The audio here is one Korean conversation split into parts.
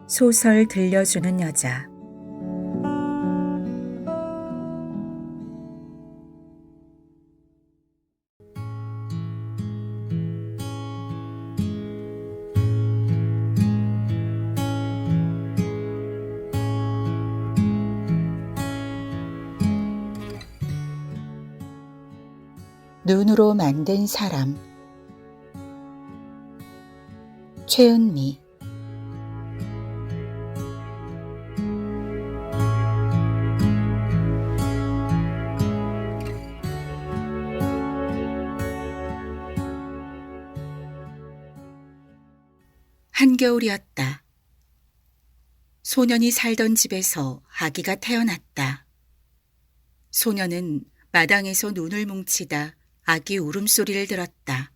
소설 들려주는 여자. 눈으로 만든 사람. 최은미. 한겨울이었다. 소년이 살던 집에서 아기가 태어났다. 소년은 마당에서 눈을 뭉치다 아기 울음소리를 들었다.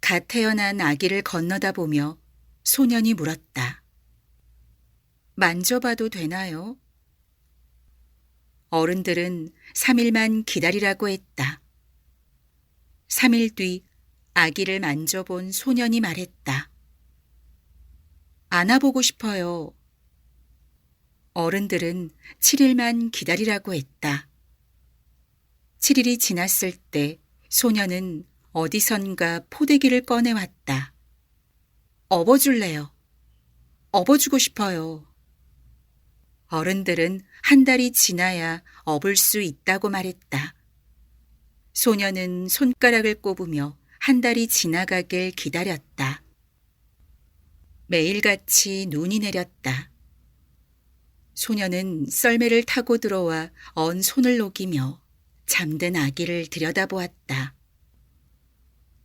갓 태어난 아기를 건너다 보며 소년이 물었다. 만져봐도 되나요? 어른들은 3일만 기다리라고 했다. 3일 뒤 아기를 만져본 소년이 말했다. 안아보고 싶어요. 어른들은 7일만 기다리라고 했다. 7일이 지났을 때 소년은 어디선가 포대기를 꺼내왔다. 업어줄래요. 업어주고 싶어요. 어른들은 1달이 지나야 업을 수 있다고 말했다. 소년은 손가락을 꼽으며 1달이 지나가길 기다렸다. 매일같이 눈이 내렸다. 소년은 썰매를 타고 들어와 언 손을 녹이며 잠든 아기를 들여다보았다.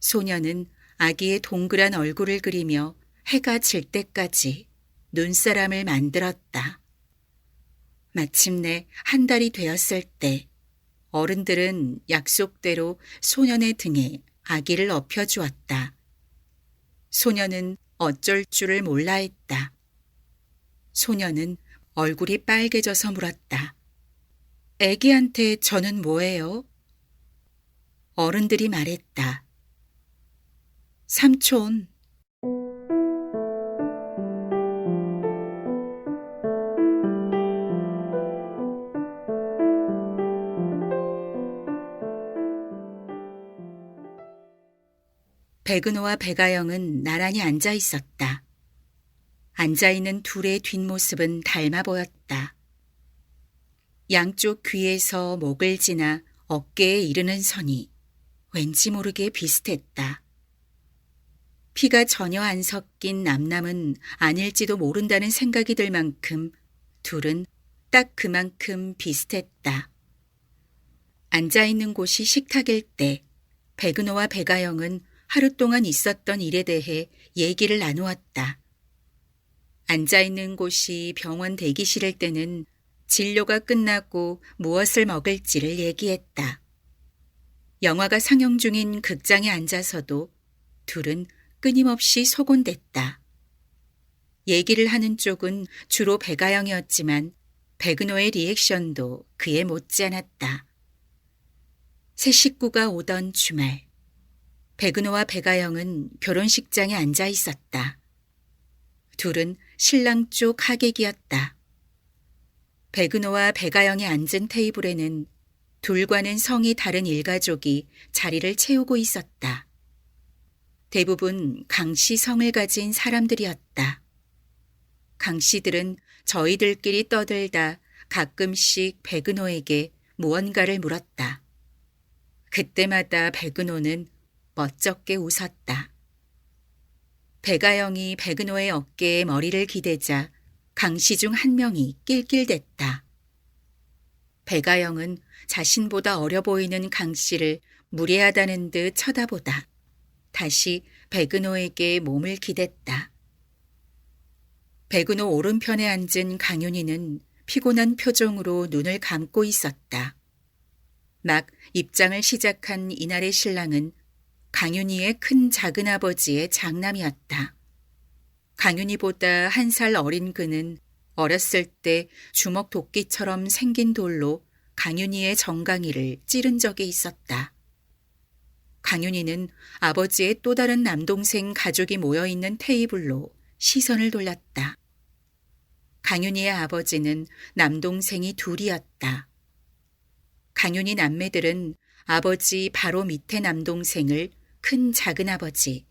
소년은 아기의 동그란 얼굴을 그리며 해가 질 때까지 눈사람을 만들었다. 마침내 1달이 되었을 때 어른들은 약속대로 소년의 등에 아기를 엎혀주었다. 소년은 어쩔 줄을 몰라 했다. 소년은 얼굴이 빨개져서 물었다. 애기한테 저는 뭐예요? 어른들이 말했다. 삼촌. 백은호와 백아영은 나란히 앉아 있었다. 앉아있는 둘의 뒷모습은 닮아 보였다. 양쪽 귀에서 목을 지나 어깨에 이르는 선이 왠지 모르게 비슷했다. 피가 전혀 안 섞인 남남은 아닐지도 모른다는 생각이 들 만큼 둘은 딱 그만큼 비슷했다. 앉아있는 곳이 식탁일 때 백은호와 백아영은 하루 동안 있었던 일에 대해 얘기를 나누었다. 앉아있는 곳이 병원 대기실일 때는 진료가 끝나고 무엇을 먹을지를 얘기했다. 영화가 상영 중인 극장에 앉아서도 둘은 끊임없이 소곤댔다. 얘기를 하는 쪽은 주로 백아영이었지만 백은호의 리액션도 그에 못지않았다. 새 식구가 오던 주말, 백은호와 백아영은 결혼식장에 앉아 있었다. 둘은 신랑 쪽 하객이었다. 백은호와 백아영이 앉은 테이블에는 둘과는 성이 다른 일가족이 자리를 채우고 있었다. 대부분 강씨 성을 가진 사람들이었다. 강씨들은 저희들끼리 떠들다 가끔씩 백은호에게 무언가를 물었다. 그때마다 백은호는 멋쩍게 웃었다. 백아영이 백은호의 어깨에 머리를 기대자 강씨 중 한 명이 낄낄댔다. 백아영은 자신보다 어려 보이는 강씨를 무례하다는 듯 쳐다보다 다시 백은호에게 몸을 기댔다. 백은호 오른편에 앉은 강윤희는 피곤한 표정으로 눈을 감고 있었다. 막 입장을 시작한 이날의 신랑은 강윤희의 큰 작은아버지의 장남이었다. 강윤희보다 1살 어린 그는 어렸을 때 주먹 도끼처럼 생긴 돌로 강윤희의 정강이를 찌른 적이 있었다. 강윤희는 아버지의 또 다른 남동생 가족이 모여있는 테이블로 시선을 돌렸다. 강윤희의 아버지는 남동생이 둘이었다. 강윤희 남매들은 아버지 바로 밑에 남동생을 큰 작은아버지,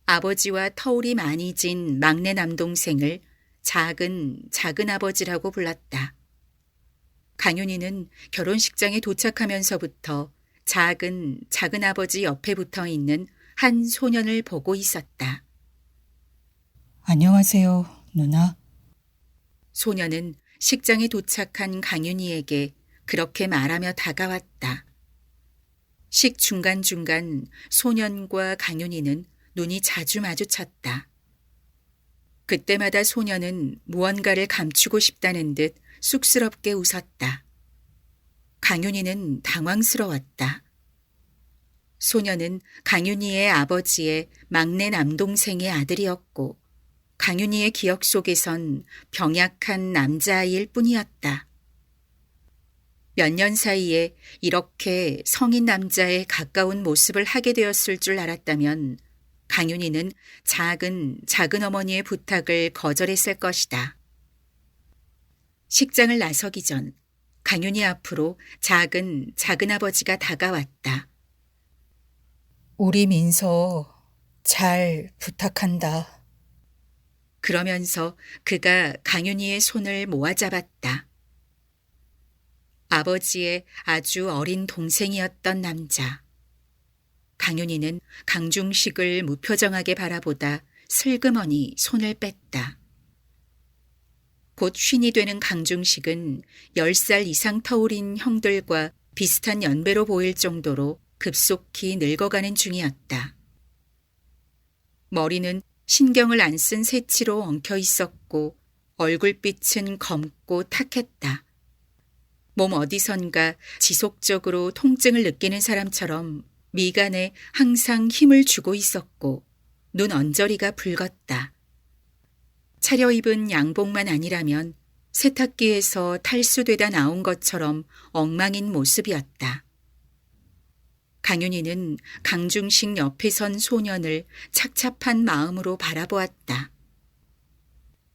아버지와 터울이 많이 진 막내 남동생을 작은아버지라고 불렀다. 강윤희는 결혼식장에 도착하면서부터 작은아버지 옆에 붙어 있는 한 소년을 보고 있었다. 안녕하세요, 누나. 소년은 식장에 도착한 강윤희에게 그렇게 말하며 다가왔다. 식 중간중간 소년과 강윤희는 눈이 자주 마주쳤다. 그때마다 소년은 무언가를 감추고 싶다는 듯 쑥스럽게 웃었다. 강윤희는 당황스러웠다. 소년은 강윤희의 아버지의 막내 남동생의 아들이었고 강윤희의 기억 속에선 병약한 남자아이일 뿐이었다. 몇 년 사이에 이렇게 성인 남자에 가까운 모습을 하게 되었을 줄 알았다면 강윤희는 작은 어머니의 부탁을 거절했을 것이다. 식장을 나서기 전 강윤희 앞으로 작은아버지가 다가왔다. 우리 민서 잘 부탁한다. 그러면서 그가 강윤희의 손을 모아 잡았다. 아버지의 아주 어린 동생이었던 남자. 강윤희는 강중식을 무표정하게 바라보다 슬그머니 손을 뺐다. 곧 쉰이 되는 강중식은 10살 이상 터울인 형들과 비슷한 연배로 보일 정도로 급속히 늙어가는 중이었다. 머리는 신경을 안 쓴 새치로 엉켜 있었고 얼굴빛은 검고 탁했다. 몸 어디선가 지속적으로 통증을 느끼는 사람처럼 미간에 항상 힘을 주고 있었고 눈 언저리가 붉었다. 차려입은 양복만 아니라면 세탁기에서 탈수되다 나온 것처럼 엉망인 모습이었다. 강윤희는 강중식 옆에 선 소년을 착잡한 마음으로 바라보았다.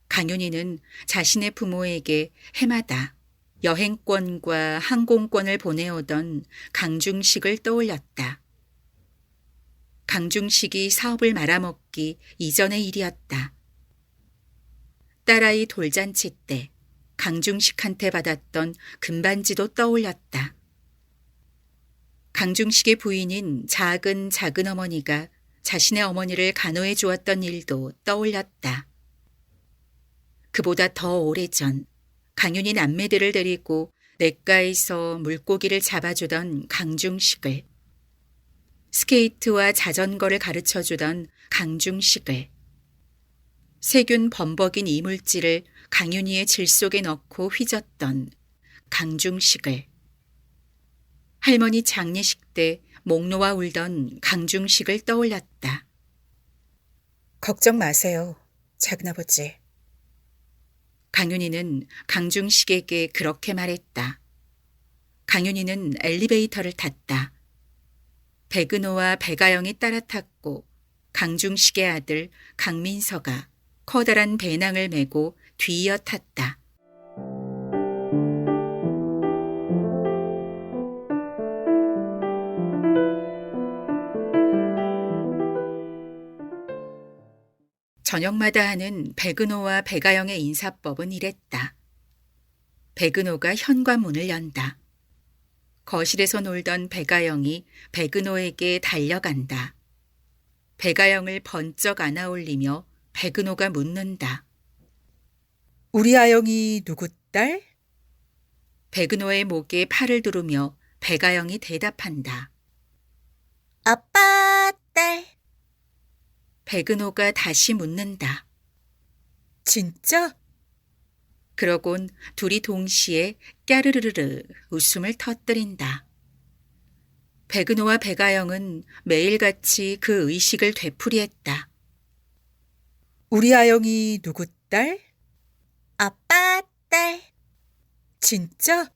강윤희는 자신의 부모에게 해마다 여행권과 항공권을 보내오던 강중식을 떠올렸다. 강중식이 사업을 말아먹기 이전의 일이었다. 딸아이 돌잔치 때 강중식한테 받았던 금반지도 떠올렸다. 강중식의 부인인 작은 어머니가 자신의 어머니를 간호해 주었던 일도 떠올렸다. 그보다 더 오래전 강윤희 남매들을 데리고 냇가에서 물고기를 잡아주던 강중식을, 스케이트와 자전거를 가르쳐주던 강중식을, 세균 범벅인 이물질을 강윤희의 질 속에 넣고 휘젓던 강중식을, 할머니 장례식 때 목 놓아 울던 강중식을 떠올렸다. 걱정 마세요, 작은아버지. 강윤희는 강중식에게 그렇게 말했다. 강윤희는 엘리베이터를 탔다. 백은호와 백아영이 따라 탔고 강중식의 아들 강민서가 커다란 배낭을 메고 뒤이어 탔다. 저녁마다 하는 백은호와 백아영의 인사법은 이랬다. 백은호가 현관문을 연다. 거실에서 놀던 백아영이 백은호에게 달려간다. 백아영을 번쩍 안아 올리며 백은호가 묻는다. 우리 아영이 누구 딸? 백은호의 목에 팔을 두르며 백아영이 대답한다. 아빠 딸. 백은호가 다시 묻는다. 진짜? 그러곤 둘이 동시에 까르르르르 웃음을 터뜨린다. 백은호와 백아영은 매일같이 그 의식을 되풀이했다. 우리 아영이 누구 딸? 아빠 딸. 진짜?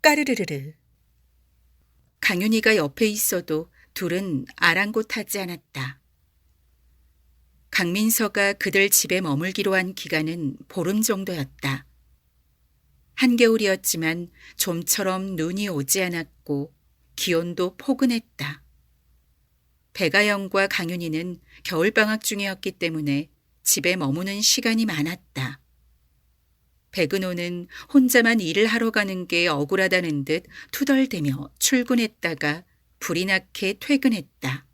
까르르르르. 강윤희가 옆에 있어도 둘은 아랑곳하지 않았다. 강민서가 그들 집에 머물기로 한 기간은 보름 정도였다. 한겨울이었지만 좀처럼 눈이 오지 않았고 기온도 포근했다. 배가영과 강윤희는 겨울방학 중이었기 때문에 집에 머무는 시간이 많았다. 백은호는 혼자만 일을 하러 가는 게 억울하다는 듯 투덜대며 출근했다가 불이 나게 퇴근했다.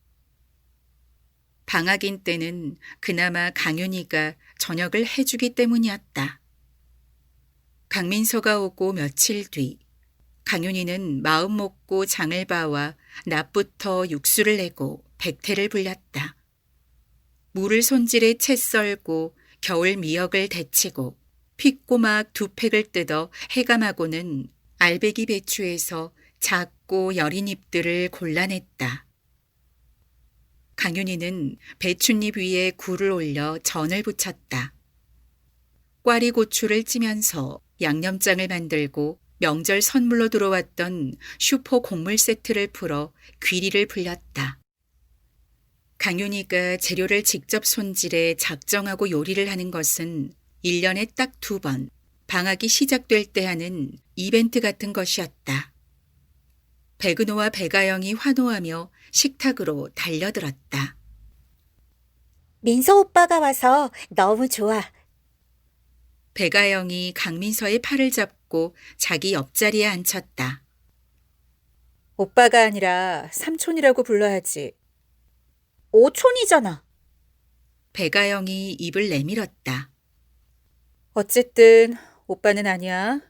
방학인 때는 그나마 강윤희가 저녁을 해주기 때문이었다. 강민서가 오고 며칠 뒤 강윤희는 마음 먹고 장을 봐와 낮부터 육수를 내고 백태를 불렸다. 물을 손질해 채 썰고 겨울 미역을 데치고 핏고막 2팩을 뜯어 해감하고는 알배기 배추에서 작고 여린 잎들을 골라냈다. 강윤희는 배춧잎 위에 굴을 올려 전을 부쳤다. 꽈리고추를 찌면서 양념장을 만들고 명절 선물로 들어왔던 슈퍼 곡물 세트를 풀어 귀리를 불렸다. 강윤희가 재료를 직접 손질해 작정하고 요리를 하는 것은 1년에 딱 2번, 방학이 시작될 때 하는 이벤트 같은 것이었다. 백은호와 배가영이 환호하며 식탁으로 달려들었다. 민서 오빠가 와서 너무 좋아. 배가영이 강민서의 팔을 잡고 자기 옆자리에 앉혔다. 오빠가 아니라 삼촌이라고 불러야지. 오촌이잖아. 배가영이 입을 내밀었다. 어쨌든 오빠는 아니야.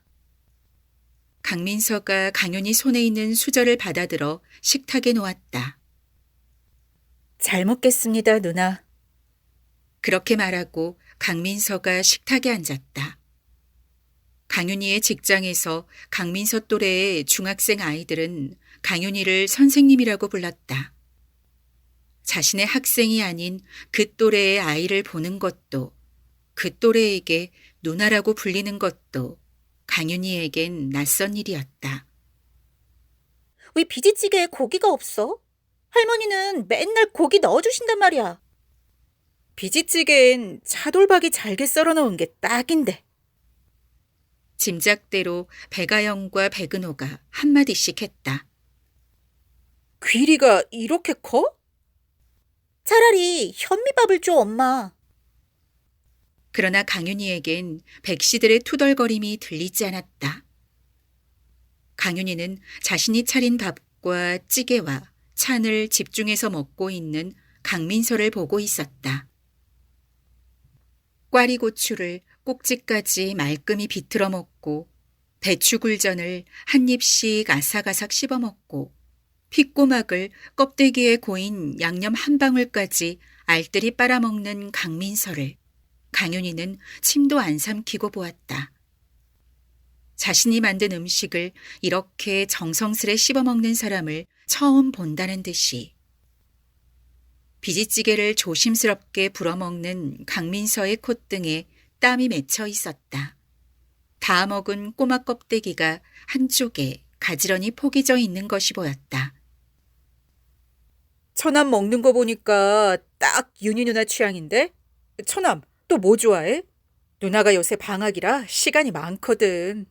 강민서가 강윤희 손에 있는 수저를 받아들어 식탁에 놓았다. 잘 먹겠습니다, 누나. 그렇게 말하고 강민서가 식탁에 앉았다. 강윤희의 직장에서 강민서 또래의 중학생 아이들은 강윤희를 선생님이라고 불렀다. 자신의 학생이 아닌 그 또래의 아이를 보는 것도, 그 또래에게 누나라고 불리는 것도 강윤희에겐 낯선 일이었다. 왜 비지찌개에 고기가 없어? 할머니는 맨날 고기 넣어주신단 말이야. 비지찌개엔 차돌박이 잘게 썰어 넣은 게 딱인데. 짐작대로 배가영과 백은호가 한마디씩 했다. 귀리가 이렇게 커? 차라리 현미밥을 줘, 엄마. 그러나 강윤희에겐 백씨들의 투덜거림이 들리지 않았다. 강윤희는 자신이 차린 밥과 찌개와 찬을 집중해서 먹고 있는 강민서를 보고 있었다. 꽈리고추를 꼭지까지 말끔히 비틀어 먹고 배추굴전을 한 입씩 아삭아삭 씹어 먹고 핏고막을 껍데기에 고인 양념 한 방울까지 알뜰히 빨아먹는 강민서를 강윤희는 침도 안 삼키고 보았다. 자신이 만든 음식을 이렇게 정성스레 씹어먹는 사람을 처음 본다는 듯이 비지찌개를 조심스럽게 불어먹는 강민서의 콧등에 땀이 맺혀 있었다. 다 먹은 꼬막 껍데기가 한쪽에 가지런히 포개져 있는 것이 보였다. 처남 먹는 거 보니까 딱 윤희 누나 취향인데? 처남, 또 뭐 좋아해? 누나가 요새 방학이라 시간이 많거든.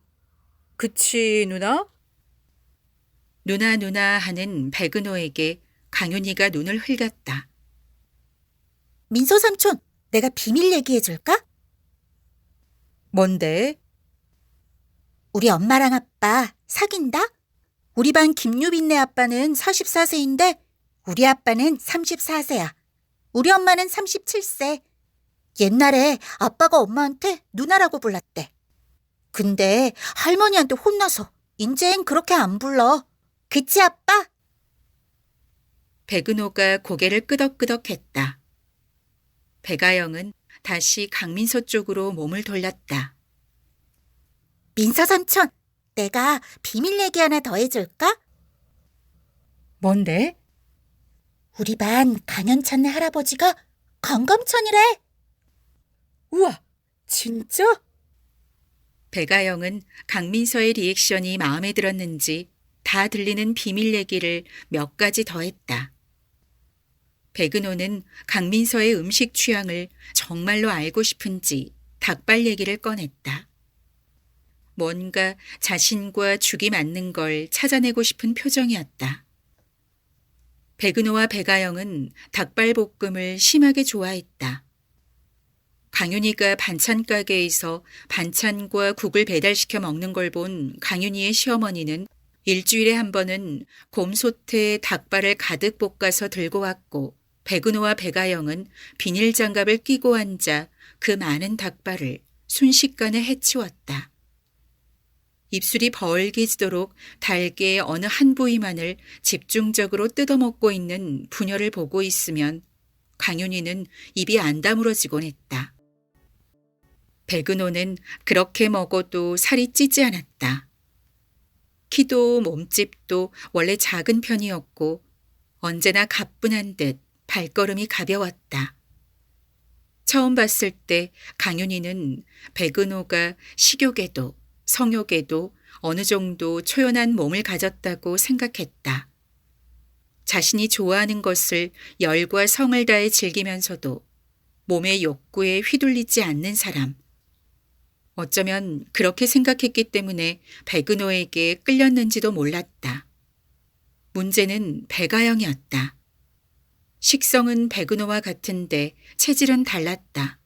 그치, 누나? 누나 하는 백은호에게 강윤희가 눈을 흘겼다. 민서 삼촌, 내가 비밀 얘기해줄까? 뭔데? 우리 엄마랑 아빠 사귄다? 우리 반 김유빈네 아빠는 44세인데 우리 아빠는 34세야. 우리 엄마는 37세. 옛날에 아빠가 엄마한테 누나라고 불렀대. 근데 할머니한테 혼나서 인제는 그렇게 안 불러. 그치, 아빠? 백은호가 고개를 끄덕끄덕했다. 배가영은 다시 강민서 쪽으로 몸을 돌렸다. 민서 삼촌, 내가 비밀 얘기 하나 더 해줄까? 뭔데? 우리 반 강연찬네 할아버지가 강감찬이래. 우와, 진짜? 배가영은 강민서의 리액션이 마음에 들었는지 다 들리는 비밀 얘기를 몇 가지 더했다. 백은호는 강민서의 음식 취향을 정말로 알고 싶은지 닭발 얘기를 꺼냈다. 뭔가 자신과 죽이 맞는 걸 찾아내고 싶은 표정이었다. 백은호와 배가영은 닭발볶음을 심하게 좋아했다. 강윤희가 반찬 가게에서 반찬과 국을 배달시켜 먹는 걸 본 강윤희의 시어머니는 일주일에 한 번은 곰소태에 닭발을 가득 볶아서 들고 왔고, 백은호와 배가영은 비닐 장갑을 끼고 앉아 그 많은 닭발을 순식간에 해치웠다. 입술이 벌게지도록 달게 어느 한 부위만을 집중적으로 뜯어먹고 있는 부녀를 보고 있으면 강윤희는 입이 안 다물어지곤 했다. 백은호는 그렇게 먹어도 살이 찌지 않았다. 키도 몸집도 원래 작은 편이었고 언제나 가뿐한 듯 발걸음이 가벼웠다. 처음 봤을 때 강윤희는 백은호가 식욕에도 성욕에도 어느 정도 초연한 몸을 가졌다고 생각했다. 자신이 좋아하는 것을 열과 성을 다해 즐기면서도 몸의 욕구에 휘둘리지 않는 사람. 어쩌면 그렇게 생각했기 때문에 백은호에게 끌렸는지도 몰랐다. 문제는 배가영이었다. 식성은 백은호와 같은데 체질은 달랐다.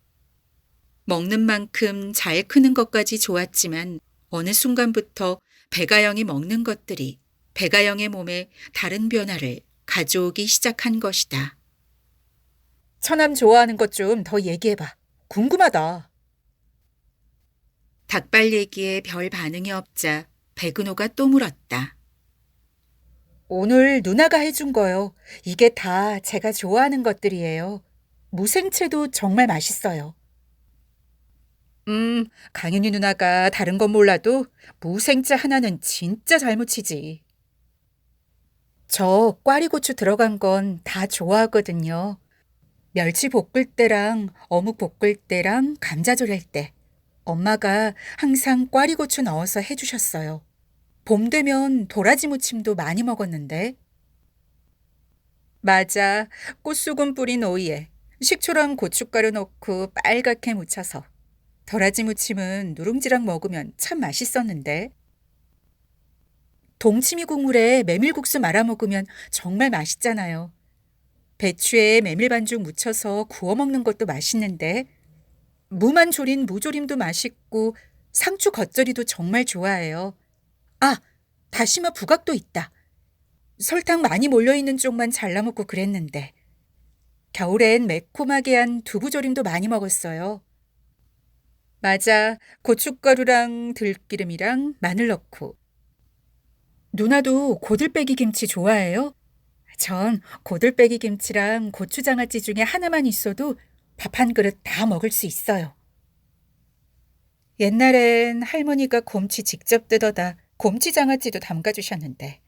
먹는 만큼 잘 크는 것까지 좋았지만 어느 순간부터 배가영이 먹는 것들이 배가영의 몸에 다른 변화를 가져오기 시작한 것이다. 처남 좋아하는 것 좀 더 얘기해봐. 궁금하다. 닭발 얘기에 별 반응이 없자 백은호가 또 물었다. 오늘 누나가 해준 거요. 이게 다 제가 좋아하는 것들이에요. 무생채도 정말 맛있어요. 강윤희 누나가 다른 건 몰라도 무생채 하나는 진짜 잘 무치지. 저 꽈리고추 들어간 건 다 좋아하거든요. 멸치 볶을 때랑 어묵 볶을 때랑 감자 졸일 때 엄마가 항상 꽈리고추 넣어서 해주셨어요. 봄 되면 도라지 무침도 많이 먹었는데. 맞아. 꽃소금 뿌린 오이에 식초랑 고춧가루 넣고 빨갛게 무쳐서. 도라지 무침은 누룽지랑 먹으면 참 맛있었는데. 동치미 국물에 메밀국수 말아 먹으면 정말 맛있잖아요. 배추에 메밀 반죽 묻혀서 구워 먹는 것도 맛있는데. 무만 조린 무조림도 맛있고 상추 겉절이도 정말 좋아해요. 아, 다시마 부각도 있다. 설탕 많이 몰려있는 쪽만 잘라 먹고 그랬는데. 겨울엔 매콤하게 한 두부조림도 많이 먹었어요. 맞아. 고춧가루랑 들기름이랑 마늘 넣고. 누나도 고들빼기 김치 좋아해요? 전 고들빼기 김치랑 고추장아찌 중에 하나만 있어도 밥 한 그릇 다 먹을 수 있어요. 옛날엔 할머니가 곰치 직접 뜯어다 곰치장아찌도 담가주셨는데.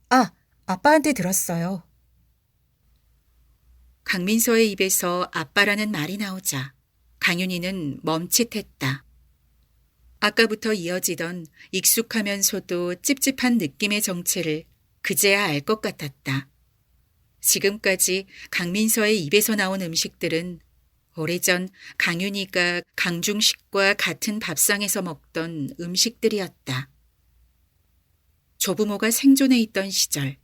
아, 아빠한테 들었어요. 강민서의 입에서 아빠라는 말이 나오자 강윤희는 멈칫했다. 아까부터 이어지던 익숙하면서도 찝찝한 느낌의 정체를 그제야 알 것 같았다. 지금까지 강민서의 입에서 나온 음식들은 오래전 강윤희가 강중식과 같은 밥상에서 먹던 음식들이었다. 조부모가 생존해 있던 시절,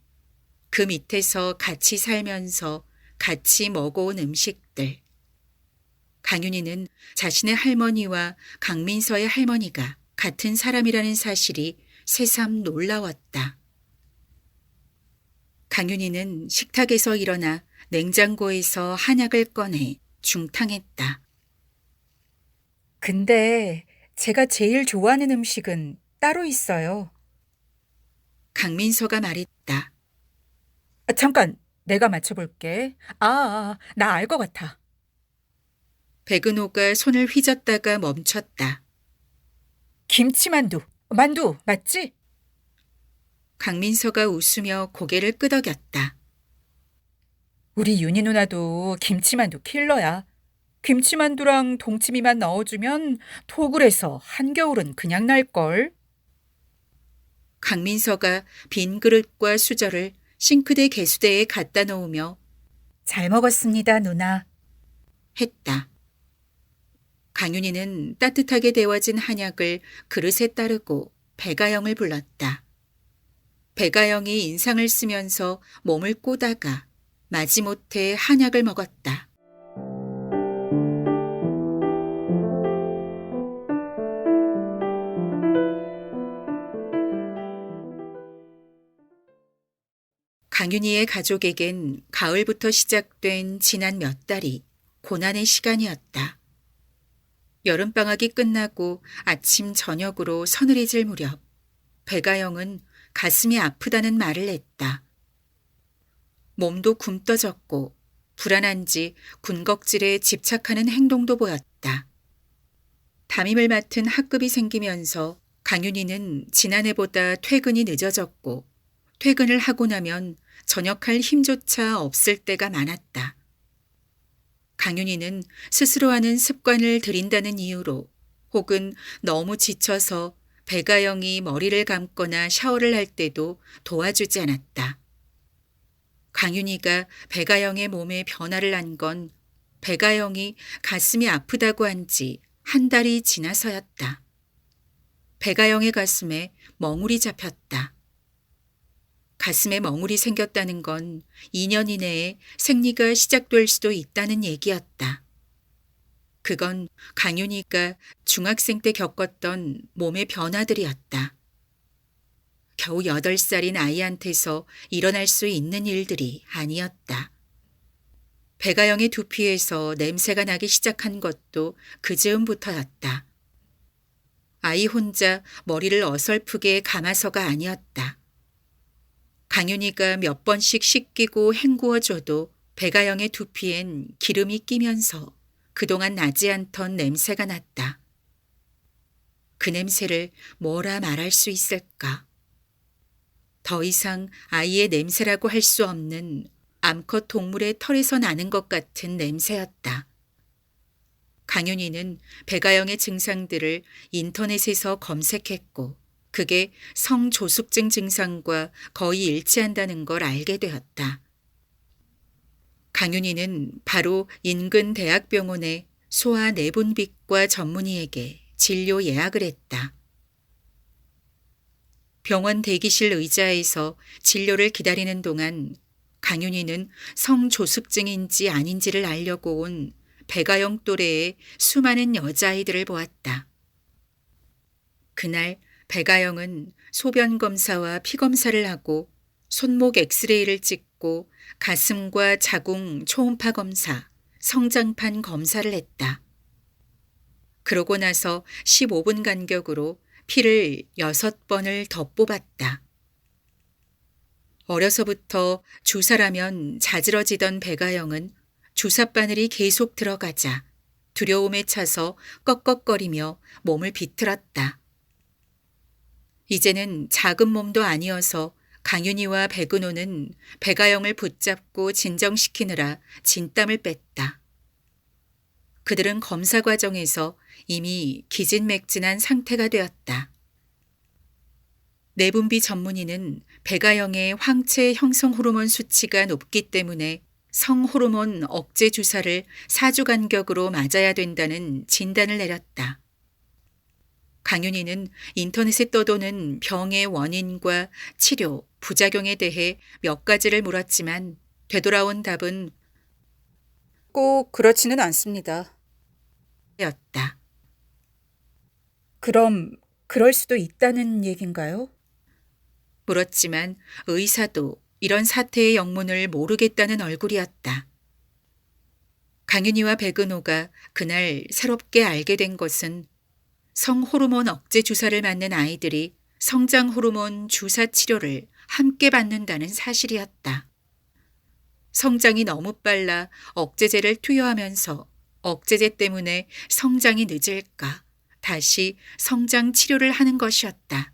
그 밑에서 같이 살면서 같이 먹어온 음식들. 강윤희는 자신의 할머니와 강민서의 할머니가 같은 사람이라는 사실이 새삼 놀라웠다. 강윤희는 식탁에서 일어나 냉장고에서 한약을 꺼내 중탕했다. 근데 제가 제일 좋아하는 음식은 따로 있어요. 강민서가 말했다. 잠깐, 내가 맞춰볼게. 나 알 것 같아. 백은호가 손을 휘젓다가 멈췄다. 김치만두. 만두, 맞지? 강민서가 웃으며 고개를 끄덕였다. 우리 윤희 누나도 김치만두 킬러야. 김치만두랑 동치미만 넣어주면 톡을 해서 한겨울은 그냥 날걸. 강민서가 빈 그릇과 수저를 싱크대 개수대에 갖다 놓으며 잘 먹었습니다, 누나. 했다. 강윤희는 따뜻하게 데워진 한약을 그릇에 따르고 백아영을 불렀다. 백아영이 인상을 쓰면서 몸을 꼬다가 마지못해 한약을 먹었다. 강윤희의 가족에겐 가을부터 시작된 지난 몇 달이 고난의 시간이었다. 여름방학이 끝나고 아침 저녁으로 서늘해질 무렵 백아영은 가슴이 아프다는 말을 했다. 몸도 굼떠졌고 불안한지 군것질에 집착하는 행동도 보였다. 담임을 맡은 학급이 생기면서 강윤희는 지난해보다 퇴근이 늦어졌고 퇴근을 하고 나면 저녁할 힘조차 없을 때가 많았다. 강윤희는 스스로 하는 습관을 들인다는 이유로 혹은 너무 지쳐서 백아영이 머리를 감거나 샤워를 할 때도 도와주지 않았다. 강윤희가 백아영의 몸에 변화를 한 건 백아영이 가슴이 아프다고 한 지 한 달이 지나서였다. 백아영의 가슴에 멍울이 잡혔다. 가슴에 멍울이 생겼다는 건 2년 이내에 생리가 시작될 수도 있다는 얘기였다. 그건 강윤희가 중학생 때 겪었던 몸의 변화들이었다. 겨우 8살인 아이한테서 일어날 수 있는 일들이 아니었다. 백아영의 두피에서 냄새가 나기 시작한 것도 그 즈음부터였다. 아이 혼자 머리를 어설프게 감아서가 아니었다. 강윤희가 몇 번씩 씻기고 헹구어줘도 백아영의 두피엔 기름이 끼면서 그동안 나지 않던 냄새가 났다. 그 냄새를 뭐라 말할 수 있을까? 더 이상 아이의 냄새라고 할 수 없는 암컷 동물의 털에서 나는 것 같은 냄새였다. 강윤희는 백아영의 증상들을 인터넷에서 검색했고 그게 성조숙증 증상과 거의 일치한다는 걸 알게 되었다. 강윤희는 바로 인근 대학병원의 소아 내분비과 전문의에게 진료 예약을 했다. 병원 대기실 의자에서 진료를 기다리는 동안 강윤희는 성조숙증인지 아닌지를 알려고 온 백아영 또래의 수많은 여자아이들을 보았다. 그날 백아영은 소변 검사와 피 검사를 하고 손목 엑스레이를 찍고 가슴과 자궁 초음파 검사, 성장판 검사를 했다. 그러고 나서 15분 간격으로 피를 6번을 더 뽑았다. 어려서부터 주사라면 자지러지던 백아영은 주사바늘이 계속 들어가자 두려움에 차서 꺽꺽거리며 몸을 비틀었다. 이제는 작은 몸도 아니어서 강윤희와 백은호는 백아영을 붙잡고 진정시키느라 진땀을 뺐다. 그들은 검사 과정에서 이미 기진맥진한 상태가 되었다. 내분비 전문의는 백아영의 황체 형성 호르몬 수치가 높기 때문에 성호르몬 억제 주사를 4주 간격으로 맞아야 된다는 진단을 내렸다. 강윤희는 인터넷에 떠도는 병의 원인과 치료, 부작용에 대해 몇 가지를 물었지만 되돌아온 답은 꼭 그렇지는 않습니다. 였다. 그럼 그럴 수도 있다는 얘긴가요? 물었지만 의사도 이런 사태의 영문을 모르겠다는 얼굴이었다. 강윤희와 백은호가 그날 새롭게 알게 된 것은 성호르몬 억제 주사를 맞는 아이들이 성장호르몬 주사 치료를 함께 받는다는 사실이었다. 성장이 너무 빨라 억제제를 투여하면서 억제제 때문에 성장이 늦을까 다시 성장 치료를 하는 것이었다.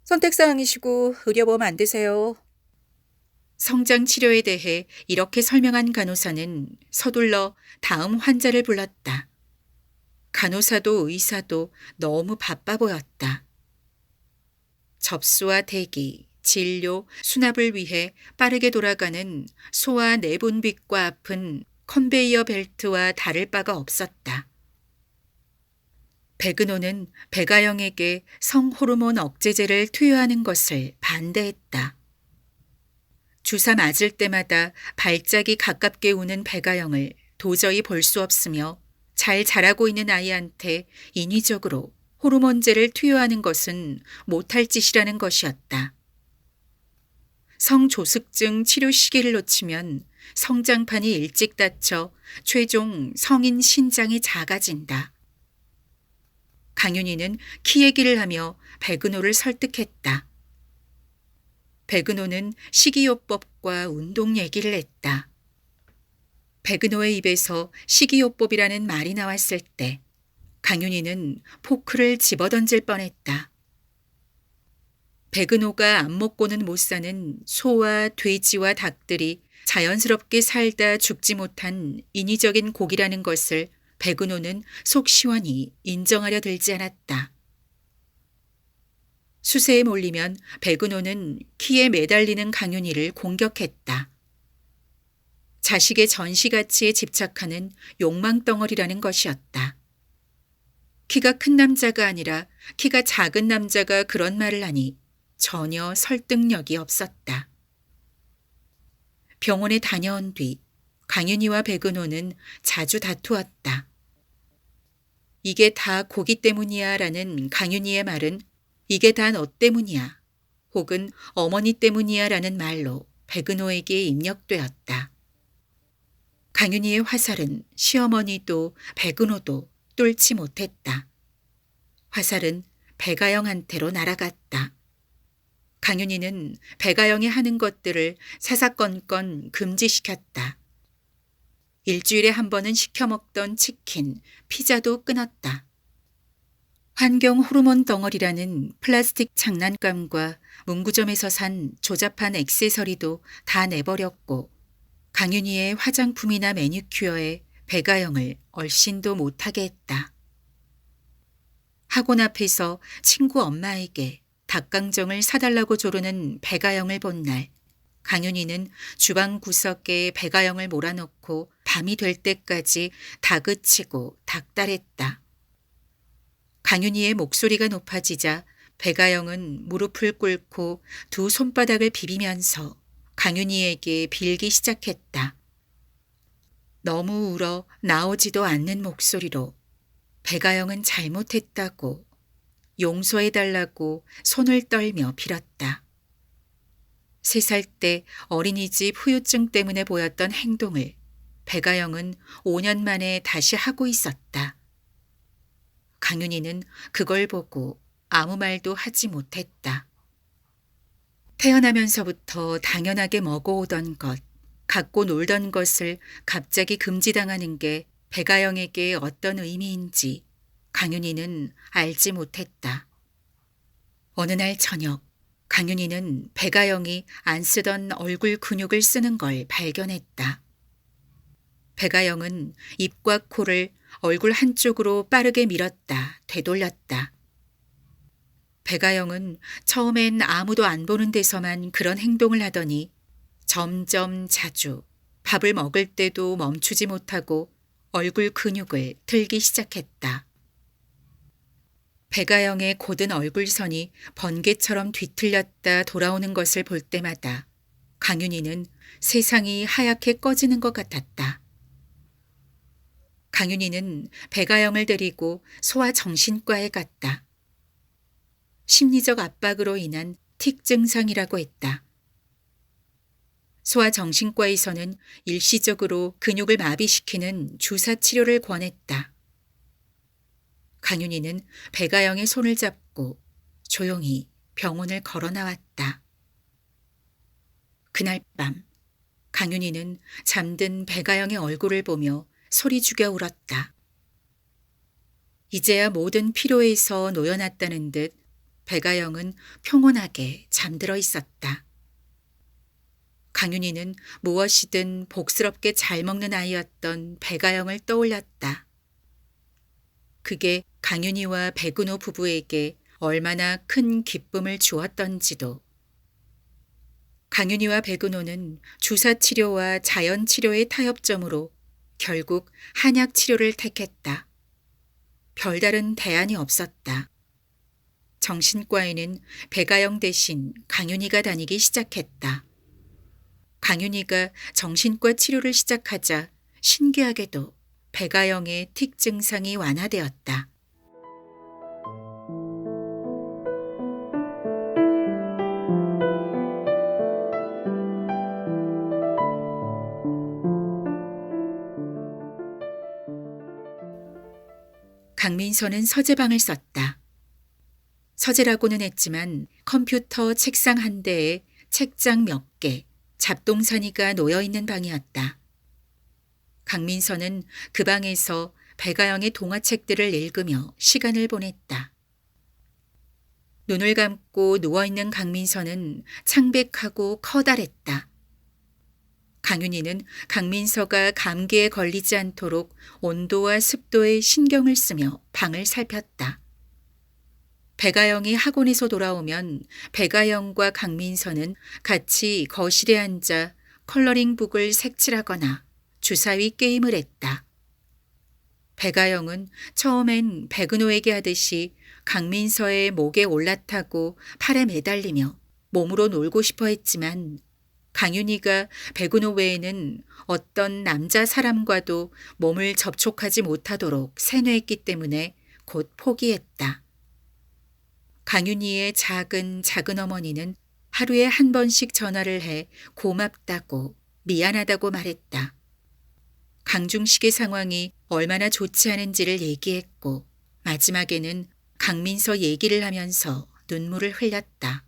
선택사항이시고 의료보험 안 되세요. 성장 치료에 대해 이렇게 설명한 간호사는 서둘러 다음 환자를 불렀다. 간호사도 의사도 너무 바빠 보였다. 접수와 대기, 진료, 수납을 위해 빠르게 돌아가는 소화 내분비과 앞은 컨베이어 벨트와 다를 바가 없었다. 백은호는 백아영에게 성호르몬 억제제를 투여하는 것을 반대했다. 주사 맞을 때마다 발작이 가깝게 우는 백아영을 도저히 볼 수 없으며 잘 자라고 있는 아이한테 인위적으로 호르몬제를 투여하는 것은 못할 짓이라는 것이었다. 성조숙증 치료 시기를 놓치면 성장판이 일찍 닫혀 최종 성인 신장이 작아진다. 강윤희는 키 얘기를 하며 백은호를 설득했다. 백은호는 식이요법과 운동 얘기를 했다. 백은호의 입에서 식이요법이라는 말이 나왔을 때 강윤희는 포크를 집어던질 뻔했다. 백은호가 안 먹고는 못 사는 소와 돼지와 닭들이 자연스럽게 살다 죽지 못한 인위적인 고기라는 것을 백은호는 속 시원히 인정하려 들지 않았다. 수세에 몰리면 백은호는 키에 매달리는 강윤희를 공격했다. 자식의 전시 가치에 집착하는 욕망덩어리라는 것이었다. 키가 큰 남자가 아니라 키가 작은 남자가 그런 말을 하니 전혀 설득력이 없었다. 병원에 다녀온 뒤 강윤희와 백은호는 자주 다투었다. 이게 다 고기 때문이야 라는 강윤희의 말은 이게 다 너 때문이야 혹은 어머니 때문이야 라는 말로 백은호에게 입력되었다. 강윤희의 화살은 시어머니도 백은호도 뚫지 못했다. 화살은 백아영한테로 날아갔다. 강윤희는 백아영이 하는 것들을 사사건건 금지시켰다. 일주일에 한 번은 시켜 먹던 치킨, 피자도 끊었다. 환경 호르몬 덩어리라는 플라스틱 장난감과 문구점에서 산 조잡한 액세서리도 다 내버렸고 강윤희의 화장품이나 매니큐어에 백아영을 얼씬도 못하게 했다. 학원 앞에서 친구 엄마에게 닭강정을 사달라고 조르는 백아영을 본 날 강윤희는 주방 구석에 백아영을 몰아넣고 밤이 될 때까지 다그치고 닥달했다. 강윤희의 목소리가 높아지자 백아영은 무릎을 꿇고 두 손바닥을 비비면서 강윤희에게 빌기 시작했다. 너무 울어 나오지도 않는 목소리로 백아영은 잘못했다고 용서해달라고 손을 떨며 빌었다. 3살 때 어린이집 후유증 때문에 보였던 행동을 백아영은 5년 만에 다시 하고 있었다. 강윤희는 그걸 보고 아무 말도 하지 못했다. 태어나면서부터 당연하게 먹어오던 것, 갖고 놀던 것을 갑자기 금지당하는 게 백아영에게 어떤 의미인지 강윤희는 알지 못했다. 어느 날 저녁 강윤희는 백아영이 안 쓰던 얼굴 근육을 쓰는 걸 발견했다. 백아영은 입과 코를 얼굴 한쪽으로 빠르게 밀었다 되돌렸다. 백아영은 처음엔 아무도 안 보는 데서만 그런 행동을 하더니 점점 자주 밥을 먹을 때도 멈추지 못하고 얼굴 근육을 들기 시작했다. 백아영의 곧은 얼굴선이 번개처럼 뒤틀렸다 돌아오는 것을 볼 때마다 강윤희는 세상이 하얗게 꺼지는 것 같았다. 강윤희는 백아영을 데리고 소아정신과에 갔다. 심리적 압박으로 인한 틱 증상이라고 했다. 소아정신과에서는 일시적으로 근육을 마비시키는 주사 치료를 권했다. 강윤희는 백아영의 손을 잡고 조용히 병원을 걸어 나왔다. 그날 밤 강윤희는 잠든 백아영의 얼굴을 보며 소리 죽여 울었다. 이제야 모든 피로에서 놓여놨다는 듯 백아영은 평온하게 잠들어 있었다. 강윤희는 무엇이든 복스럽게 잘 먹는 아이였던 백아영을 떠올렸다. 그게 강윤희와 백은호 부부에게 얼마나 큰 기쁨을 주었던지도. 강윤희와 백은호는 주사치료와 자연치료의 타협점으로 결국 한약치료를 택했다. 별다른 대안이 없었다. 정신과에는 백아영 대신 강윤희가 다니기 시작했다. 강윤희가 정신과 치료를 시작하자 신기하게도 백아영의 틱 증상이 완화되었다. 강민서는 서재방을 썼다. 서재라고는 했지만 컴퓨터 책상 한 대에 책장 몇 개, 잡동사니가 놓여있는 방이었다. 강민서는 그 방에서 백아영의 동화책들을 읽으며 시간을 보냈다. 눈을 감고 누워있는 강민서는 창백하고 커다랬다. 강윤희는 강민서가 감기에 걸리지 않도록 온도와 습도에 신경을 쓰며 방을 살폈다. 백아영이 학원에서 돌아오면 백아영과 강민서는 같이 거실에 앉아 컬러링북을 색칠하거나 주사위 게임을 했다. 백아영은 처음엔 백은호에게 하듯이 강민서의 목에 올라타고 팔에 매달리며 몸으로 놀고 싶어 했지만 강윤희가 백은호 외에는 어떤 남자 사람과도 몸을 접촉하지 못하도록 세뇌했기 때문에 곧 포기했다. 강윤희의 작은 어머니는 하루에 한 번씩 전화를 해 고맙다고 미안하다고 말했다. 강중식의 상황이 얼마나 좋지 않은지를 얘기했고 마지막에는 강민서 얘기를 하면서 눈물을 흘렸다.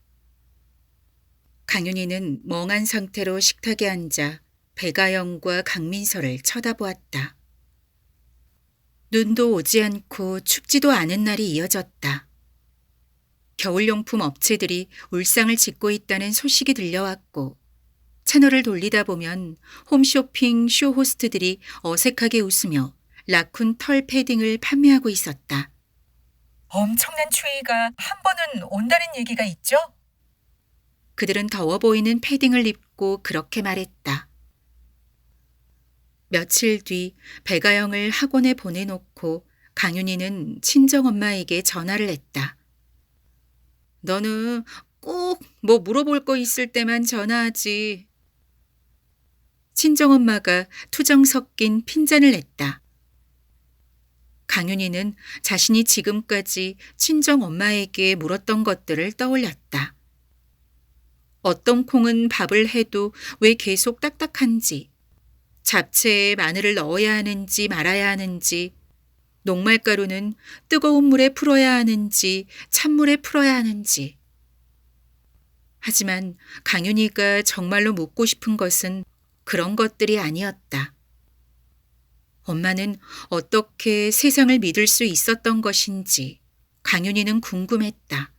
강윤희는 멍한 상태로 식탁에 앉아 백아영과 강민서를 쳐다보았다. 눈도 오지 않고 춥지도 않은 날이 이어졌다. 겨울용품 업체들이 울상을 짓고 있다는 소식이 들려왔고 채널을 돌리다 보면 홈쇼핑 쇼호스트들이 어색하게 웃으며 라쿤 털 패딩을 판매하고 있었다. 엄청난 추위가 한 번은 온다는 얘기가 있죠? 그들은 더워 보이는 패딩을 입고 그렇게 말했다. 며칠 뒤 백아영을 학원에 보내놓고 강윤희는 친정엄마에게 전화를 했다. 너는 꼭 뭐 물어볼 거 있을 때만 전화하지. 친정엄마가 투정 섞인 핀잔을 냈다. 강윤희는 자신이 지금까지 친정엄마에게 물었던 것들을 떠올렸다. 어떤 콩은 밥을 해도 왜 계속 딱딱한지, 잡채에 마늘을 넣어야 하는지 말아야 하는지, 녹말가루는 뜨거운 물에 풀어야 하는지 찬물에 풀어야 하는지. 하지만 강윤희가 정말로 묻고 싶은 것은 그런 것들이 아니었다. 엄마는 어떻게 세상을 믿을 수 있었던 것인지 강윤희는 궁금했다.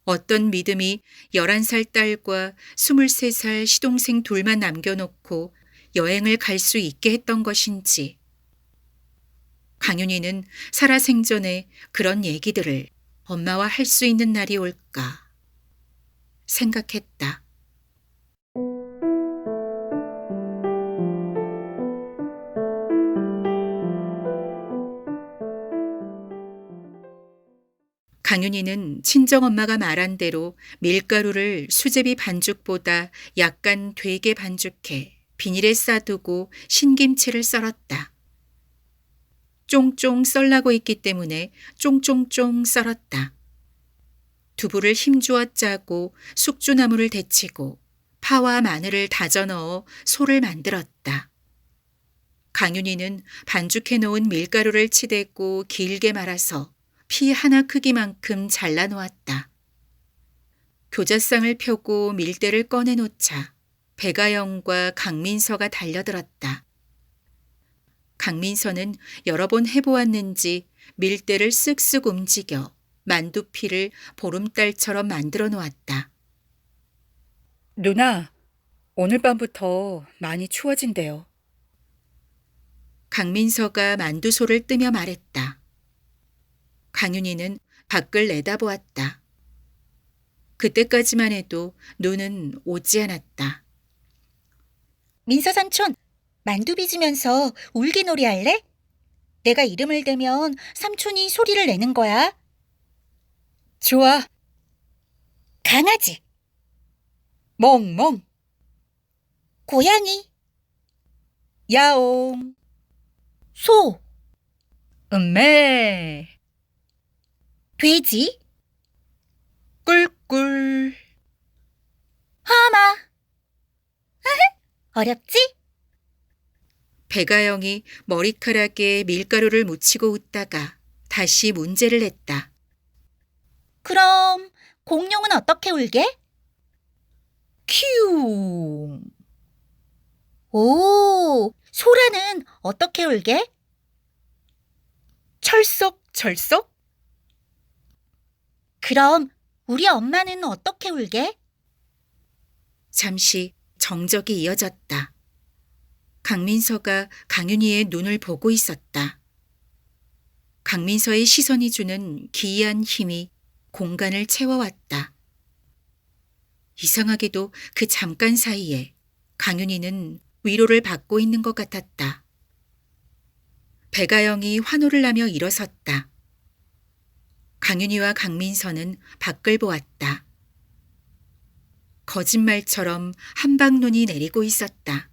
어떤 믿음이 11살 딸과 23살 시동생 둘만 남겨놓고 여행을 갈 수 있게 했던 것인지. 강윤희는 살아생전에 그런 얘기들을 엄마와 할 수 있는 날이 올까 생각했다. 강윤희는 친정엄마가 말한 대로 밀가루를 수제비 반죽보다 약간 되게 반죽해 비닐에 싸두고 신김치를 썰었다. 쫑쫑 썰라고 했기 때문에 쫑쫑쫑 썰었다. 두부를 힘주어 짜고 숙주나물을 데치고 파와 마늘을 다져 넣어 소를 만들었다. 강윤희는 반죽해 놓은 밀가루를 치대고 길게 말아서 피 하나 크기만큼 잘라 놓았다. 교자상을 펴고 밀대를 꺼내놓자 백아영과 강민서가 달려들었다. 강민서는 여러 번 해보았는지 밀대를 쓱쓱 움직여 만두피를 보름달처럼 만들어 놓았다. 누나, 오늘 밤부터 많이 추워진대요. 강민서가 만두소를 뜨며 말했다. 강윤희는 밖을 내다보았다. 그때까지만 해도 눈은 오지 않았다. 민서 삼촌, 만두 빚으면서 울기놀이 할래? 내가 이름을 대면 삼촌이 소리를 내는 거야. 좋아. 강아지, 멍멍, 고양이, 야옹, 소, 음메, 돼지, 꿀꿀. 하마. 어렵지? 배가영이 머리카락에 밀가루를 묻히고 웃다가 다시 문제를 냈다. 그럼 공룡은 어떻게 울게? 큐. 오, 소라는 어떻게 울게? 철썩철썩. 그럼 우리 엄마는 어떻게 울게? 잠시 정적이 이어졌다. 강민서가 강윤희의 눈을 보고 있었다. 강민서의 시선이 주는 기이한 힘이 공간을 채워왔다. 이상하게도 그 잠깐 사이에 강윤희는 위로를 받고 있는 것 같았다. 배가영이 환호를 하며 일어섰다. 강윤희와 강민서는 밖을 보았다. 거짓말처럼 한방눈이 내리고 있었다.